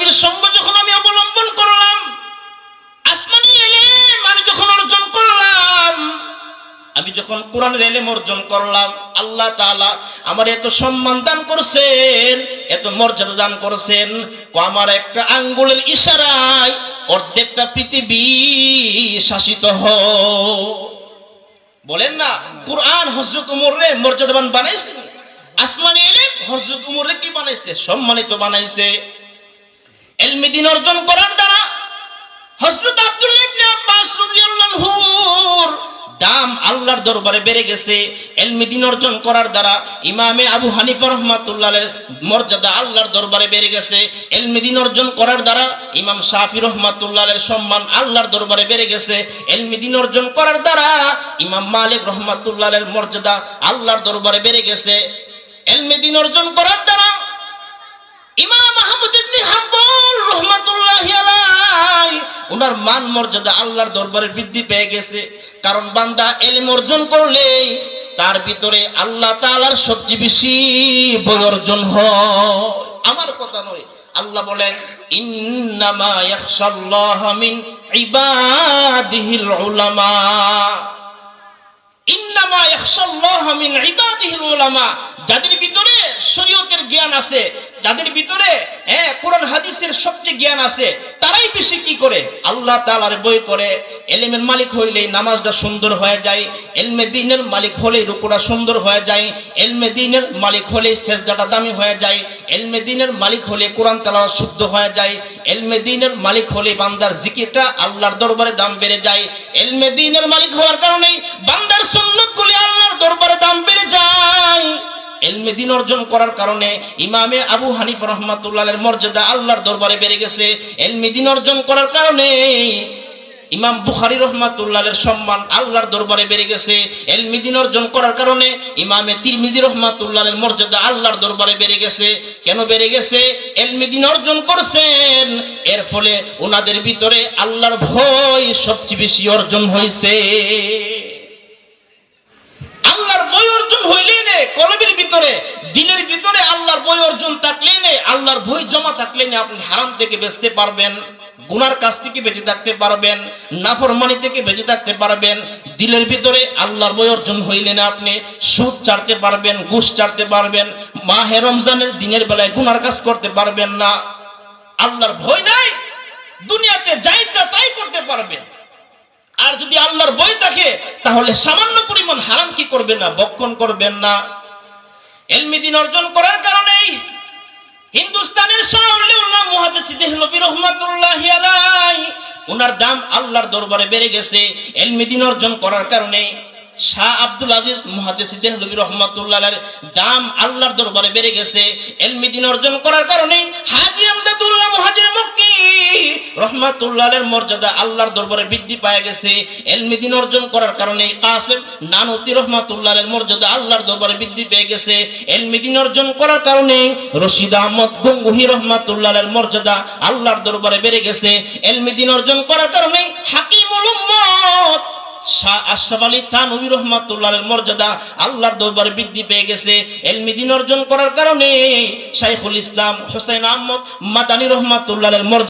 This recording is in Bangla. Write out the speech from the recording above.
নবীর সঙ্গ যখন আমি অবলম্বন করলাম, আসমানি ইলম আমি যখন অর্জন করলাম, আমি যখন কোরআনের ইলম অর্জন করলাম, আল্লাহ তাআলা আমার এত সম্মান দান করেছেন, এত মর্যাদা দান করেছেন, আমার একটা আঙ্গুলের ইশারায় অর্ধেকটা পৃথিবী শাসিত হয়। বলেন না, কোরআন হযরত ওমরে মর্যাদাবান বানাইছে, আসমানি ইলম হযরত ওমরে কি বানাইছে? সম্মানিত বানাইছে। ইলমে দ্বীন অর্জন করার দ্বারা হযরত আব্দুল্লাহ ইবনে আব্বাস রাদিয়াল্লাহু আনহুর দাম আল্লাহর দরবারে বেড়ে গেছে। ইলমে দ্বীন অর্জন করার দ্বারা ইমামে আবু হানিফা রাহমাতুল্লাহ আলাইহির মর্যাদা আল্লাহর দরবারে বেড়ে গেছে। ইলমে দ্বীন অর্জন করার দ্বারা ইমাম শাফি রাহমাতুল্লাহ আলাইহির সম্মান আল্লাহর দরবারে বেড়ে গেছে। ইলমে দ্বীন অর্জন করার দ্বারা ইমাম মালিক রাহমাতুল্লাহ আলাইহির মর্যাদা আল্লাহর দরবারে বেড়ে গেছে। ইলমে দ্বীন অর্জন করার দ্বারা ইমাম আহমদ ইবনে হাম্বল রাহমাতুল্লাহি আলাইহি ওনার মান মর্যাদা আল্লাহর দরবারে বৃদ্ধি পেয়ে গেছে। কারণ বান্দা ইলম অর্জন করলে তার ভিতরে আল্লাহ তাআলার সবচেয়ে বেশি ভয় অর্জন হয়। আমার কথা নয়, আল্লাহ বলেন ইন্নামা ইয়াখশাল্লাহা মিন ইবাদিহিল উলামা। ইন্নামা ইয়াখশাল্লাহা মিন ইবাদিহিল উলামা, যাদের ভিতরে শরীয়তের জ্ঞান আছে, যাদের ভিতরে কোরআন হাদিসের সবচেয়ে জ্ঞান আছে, তারাই বেশি কি করে? আল্লাহ তাআলার ভয় করে। ইলমের মালিক হইলেই নামাজটা সুন্দর হয়ে যায়, ইলমে দ্বীনের মালিক হলেই রুকুটা সুন্দর হয়ে যায়, ইলমে দ্বীনের মালিক হলেই সিজদাটা দামি হয়ে যায়, ইলমে দ্বীনের মালিক হলে কোরআন তেলাওয়াত শুদ্ধ হয়ে যায়, ইলমে দ্বীনের মালিক হলে বান্দার জিকিরটা আল্লাহর দরবারে দাম বেড়ে যায়। ইলমে দ্বীনের মালিক হওয়ার কারণে বান্দার সুন্নাতগুলি আল্লাহর দরবারে দাম বেড়ে যায়। ইলমে দ্বীন অর্জন করার কারণে ইমামে আবু হানিফা রাহমাতুল্লাহ আলাইহির মর্যাদা আল্লাহর দরবারে বেড়ে গেছে। ইলমে দ্বীন অর্জন করার কারণে ইমাম বুখারী রাহমাতুল্লাহ আলাইহির সম্মান আল্লাহর দরবারে বেড়ে গেছে। ইলমে দ্বীন অর্জন করার কারণে ইমামে তিরমিজি রাহমাতুল্লাহ আলাইহির মর্যাদা আল্লাহর দরবারে বেড়ে গেছে। কেন বেড়ে গেছে? ইলমে দ্বীন অর্জন করছেন, এর ফলে ওনাদের ভিতরে আল্লাহর ভয় সবচেয়ে বেশি অর্জন হয়েছে। আল্লাহর ভয় অর্জন হইলেই নে কলবের ভিতরে, দিলের ভিতরে আল্লাহর ভয় অর্জন থাকলেই নে, আল্লাহর ভয় জমা থাকলেই নে আপনি হারাম থেকে বাঁচতে পারবেন, গুনার কাছ থেকে বেঁচে থাকতে পারবেন, নাফরমানি থেকে বেঁচে থাকতে পারবেন। দিলের ভিতরে আল্লাহর ভয় অর্জন হইলে না আপনি সুদ ছাড়তে পারবেন, ঘুষ ছাড়তে পারবেন, মাহে রমজানের দিনের বেলায় গুনার কাজ করতে পারবেন না। আল্লাহর ভয় নাই, দুনিয়াতে যা ইচ্ছা তাই করতে পারবেন। আর যদি আল্লাহর ভয় থাকে তাহলে সামান্য পরিমাণ হারাম কি করবেন না? ভক্ষণ করবেন না। ইলমে দ্বীন অর্জন করার কারণেই হিন্দুস্তানের শাহউল্লাহ মুহাদ্দিস দেহলভী রাহমাতুল্লাহি আলাইহি ওনার দাম আল্লাহর দরবারে বেড়ে গেছে। ইলমে দ্বীন অর্জন করার কারণে শাহ আব্দুল আজিজ মুহাদ্দিস দেহলভী রাহমাতুল্লাহ আলাইহির দাম আল্লাহর দরবারে বেড়ে গেছে। ইলমে দ্বীন অর্জন করার কারণে হাজী আমদাদুল্লাহ মুহাজির মক্কি রাহমাতুল্লাহ আলাইহির মর্যাদা আল্লাহর দরবারে বৃদ্ধি পেয়ে গেছে। ইলমে দ্বীন অর্জন করার কারণে কাসেম নানুতি রাহমাতুল্লাহ আলাইহির মর্যাদা আল্লাহর দরবারে বৃদ্ধি পেয়ে গেছে। ইলমে দ্বীন অর্জন করার কারণে রশিদ আহমদ গঙ্গুহি রাহমাতুল্লাহ আলাইহির মর্যাদা আল্লাহর দরবারে বেড়ে গেছে। ইলমে দ্বীন অর্জন করার কারণে হাকিমুল উম্মত শাহ আশরাফ আলী থানভী রাহমাতুল্লাহ আলাইহির মর্যাদা আল্লাহর দরবারে বৃদ্ধি পেয়ে গেছে। ইলমে দ্বীন অর্জন করার কারণে শাইখুল ইসলাম হুসাইন আহমদ মাদানী রাহমাতুল্লাহ আলাইহির মর্যাদা